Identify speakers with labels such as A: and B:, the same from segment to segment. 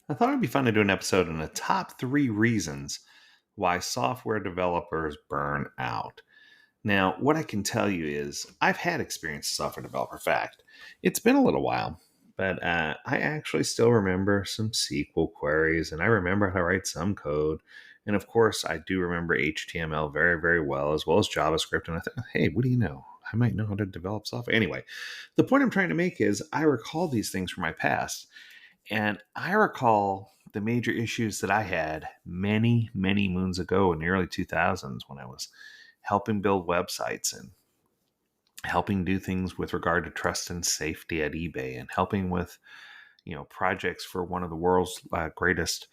A: I thought it'd be fun to do an episode on the top 3 reasons why software developers burn out. Now, what I can tell you is I've had experience as a software developer. Fact, it's been a little while, but I actually still remember some SQL queries, and I remember how to write some code. And of course, I do remember HTML very, very well as JavaScript. And I thought, hey, what do you know? I might know how to develop software. Anyway, the point I'm trying to make is I recall these things from my past. And I recall the major issues that I had many, many moons ago in the early 2000s when I was helping build websites and helping do things with regard to trust and safety at eBay and helping with, projects for one of the world's greatest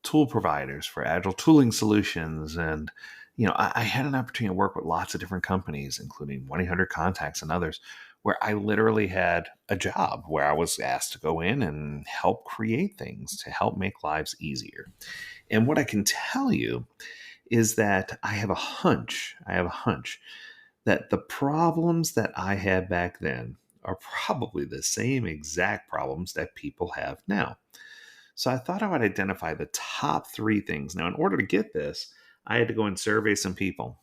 A: tool providers for agile tooling solutions. And, I had an opportunity to work with lots of different companies, including 1-800 Contacts and others, where I literally had a job where I was asked to go in and help create things to help make lives easier. And what I can tell you is that I have a hunch that the problems that I had back then are probably the same exact problems that people have now. So I thought I would identify the top 3 things. Now, in order to get this, I had to go and survey some people.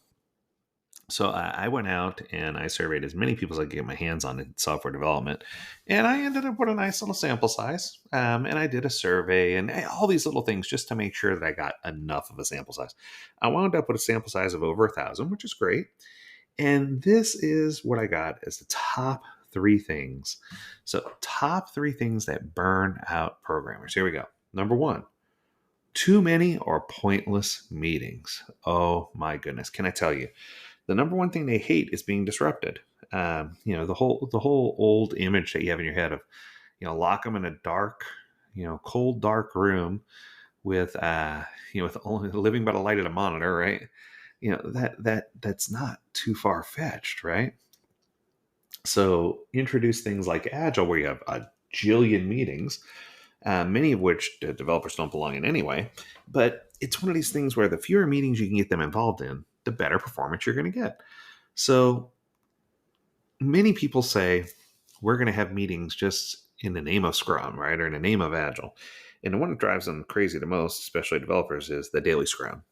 A: So I went out and I surveyed as many people as I could get my hands on in software development. And I ended up with a nice little sample size. And I did a survey and all these little things just to make sure that I got enough of a sample size. I wound up with a sample size of over 1,000, which is great. And this is what I got as the top 3 things. So, top 3 things that burn out programmers. Here we go. Number 1, too many or pointless meetings. Oh my goodness. Can I tell you? The number one thing they hate is being disrupted. The whole old image that you have in your head of, lock them in a dark, cold, dark room with, with only living by the light of the monitor, right? That's not too far fetched, right? So introduce things like Agile, where you have a jillion meetings, many of which the developers don't belong in anyway. But it's one of these things where the fewer meetings you can get them involved in, the better performance you're going to get. So many people say we're going to have meetings just in the name of Scrum, right? Or in the name of Agile. And the one that drives them crazy the most, especially developers, is the daily Scrum.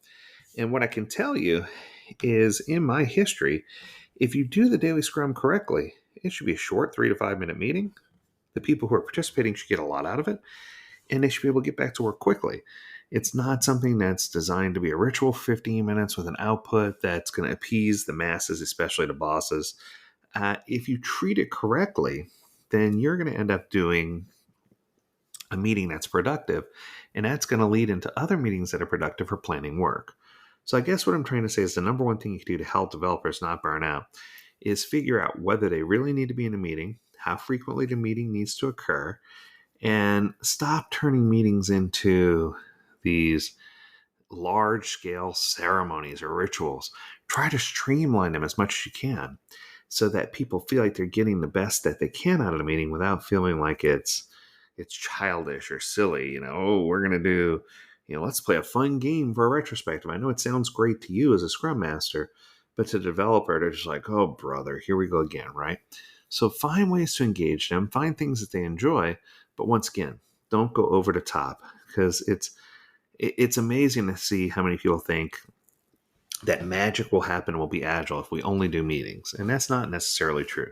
A: And what I can tell you is in my history, if you do the daily Scrum correctly, it should be a short 3 to 5 minute meeting. The people who are participating should get a lot out of it, and they should be able to get back to work quickly. It's not something that's designed to be a ritual 15 minutes with an output that's going to appease the masses, especially the bosses. If you treat it correctly, then you're going to end up doing a meeting that's productive, and that's going to lead into other meetings that are productive for planning work. So I guess what I'm trying to say is the number one thing you can do to help developers not burn out is figure out whether they really need to be in a meeting, how frequently the meeting needs to occur, and stop turning meetings into these large scale ceremonies or rituals. Try to streamline them as much as you can so that people feel like they're getting the best that they can out of the meeting without feeling like it's childish or silly. We're going to do, let's play a fun game for a retrospective. I know it sounds great to you as a Scrum Master, but to the developer, they're just like, oh, brother, here we go again, right? So find ways to engage them, find things that they enjoy, but once again, don't go over the top, because it's amazing to see how many people think that magic will happen and will be agile if we only do meetings. And that's not necessarily true.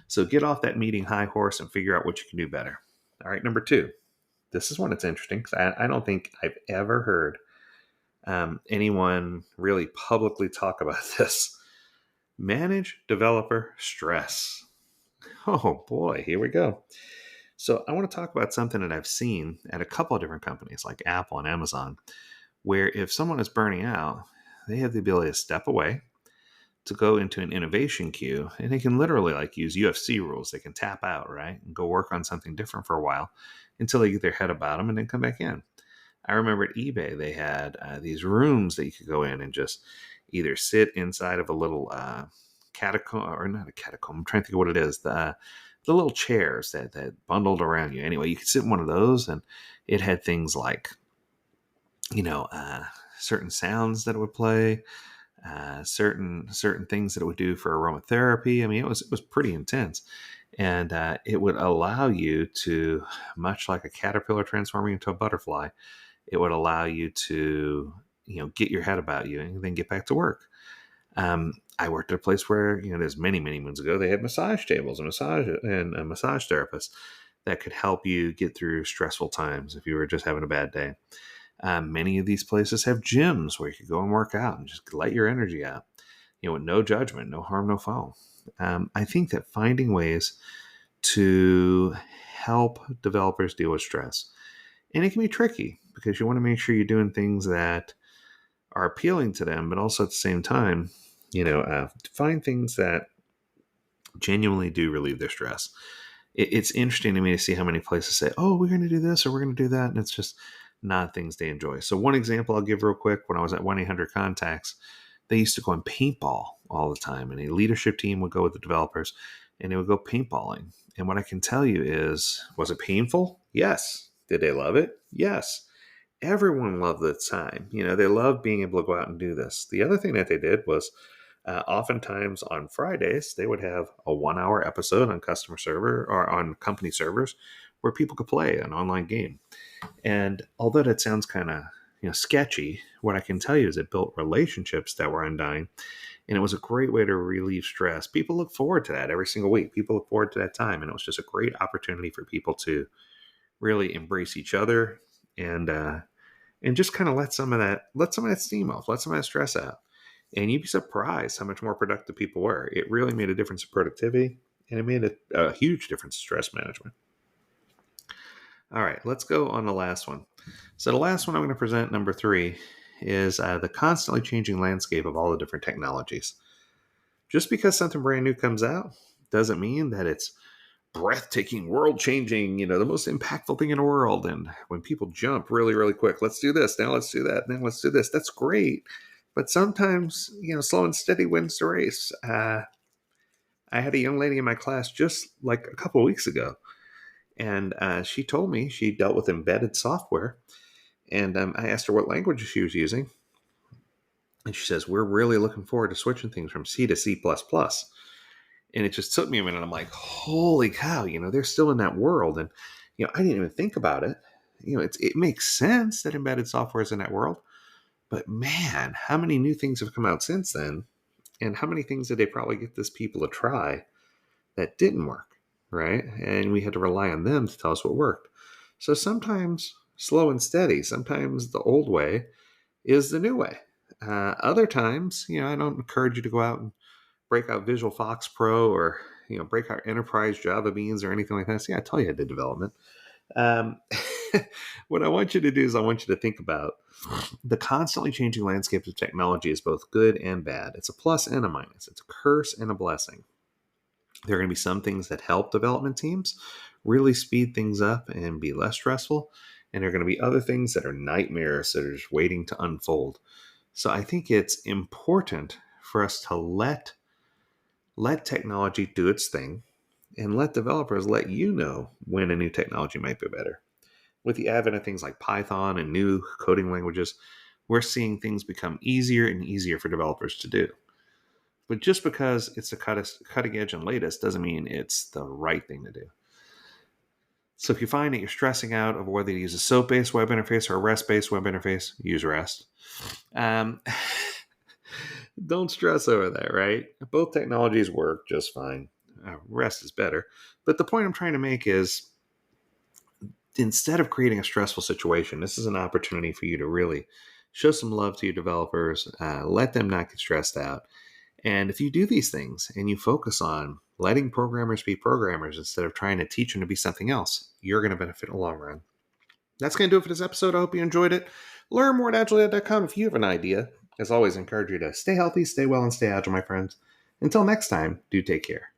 A: So get off that meeting high horse and figure out what you can do better. All right, number 2. This is one that's interesting because I don't think I've ever heard anyone really publicly talk about this. Manage developer stress. Oh boy, here we go. So I want to talk about something that I've seen at a couple of different companies like Apple and Amazon, where if someone is burning out, they have the ability to step away, to go into an innovation queue, and they can literally use UFC rules. They can tap out, right, and go work on something different for a while until they get their head about them and then come back in. I remember at eBay, they had these rooms that you could go in and just either sit inside of a little catacomb, or not a catacomb, I'm trying to think of what it is, the little chairs that bundled around you. Anyway, you could sit in one of those, and it had things like, certain sounds that it would play, certain things that it would do for aromatherapy. I mean, it was pretty intense. And it would allow you to, much like a caterpillar transforming into a butterfly, it would allow you to, get your head about you and then get back to work. I worked at a place where, there's many, many moons ago, they had massage tables and a massage therapist that could help you get through stressful times if you were just having a bad day. Many of these places have gyms where you could go and work out and just let your energy out, with no judgment, no harm, no foul. I think that finding ways to help developers deal with stress, and it can be tricky because you want to make sure you're doing things that are appealing to them, but also at the same time, find things that genuinely do relieve their stress. It's interesting to me to see how many places say, oh, we're going to do this or we're going to do that. And it's just not things they enjoy. So one example I'll give real quick, when I was at 1-800-CONTACTS, they used to go on paintball all the time. And a leadership team would go with the developers and they would go paintballing. And what I can tell you is, was it painful? Yes. Did they love it? Yes. Everyone loved the time. They loved being able to go out and do this. The other thing that they did was, oftentimes on Fridays, they would have a 1-hour episode on customer server or on company servers where people could play an online game. And although that sounds kind of sketchy, what I can tell you is it built relationships that were undying, and it was a great way to relieve stress. People look forward to that every single week. People look forward to that time, and it was just a great opportunity for people to really embrace each other and just kind of let some of that steam off, let some of that stress out. And you'd be surprised how much more productive people were. It really made a difference in productivity, and it made a huge difference in stress management. All right, let's go on the last one. So the last one I'm going to present, number 3, is the constantly changing landscape of all the different technologies. Just because something brand new comes out doesn't mean that it's breathtaking, world-changing, the most impactful thing in the world. And when people jump really, really quick, let's do this, now let's do that, now let's do this, that's great. But sometimes, slow and steady wins the race. I had a young lady in my class just like a couple of weeks ago, and she told me she dealt with embedded software. And I asked her what language she was using. And she says, we're really looking forward to switching things from C to C++. And it just took me a minute. I'm like, holy cow, they're still in that world. And, I didn't even think about it. It makes sense that embedded software is in that world. But man, how many new things have come out since then? And how many things did they probably get this people to try that didn't work, right? And we had to rely on them to tell us what worked. So sometimes slow and steady, sometimes the old way is the new way. Other times, I don't encourage you to go out and break out Visual Fox Pro or, break out Enterprise Java Beans or anything like that. So I tell you I did development. What I want you to do is I want you to think about the constantly changing landscape of technology is both good and bad. It's a plus and a minus. It's a curse and a blessing. There are going to be some things that help development teams really speed things up and be less stressful. And there are going to be other things that are nightmares that are just waiting to unfold. So I think it's important for us to let technology do its thing and let developers let you know when a new technology might be better. With the advent of things like Python and new coding languages, we're seeing things become easier and easier for developers to do. But just because it's the cutting edge and latest doesn't mean it's the right thing to do. So if you find that you're stressing out over whether to use a SOAP-based web interface or a REST-based web interface, use REST. Don't stress over that, right? Both technologies work just fine. REST is better. But the point I'm trying to make is, instead of creating a stressful situation, this is an opportunity for you to really show some love to your developers, let them not get stressed out. And if you do these things and you focus on letting programmers be programmers instead of trying to teach them to be something else, you're going to benefit in the long run. That's going to do it for this episode. I hope you enjoyed it. Learn more at AgileDad.com if you have an idea. As always, I encourage you to stay healthy, stay well, and stay agile, my friends. Until next time, do take care.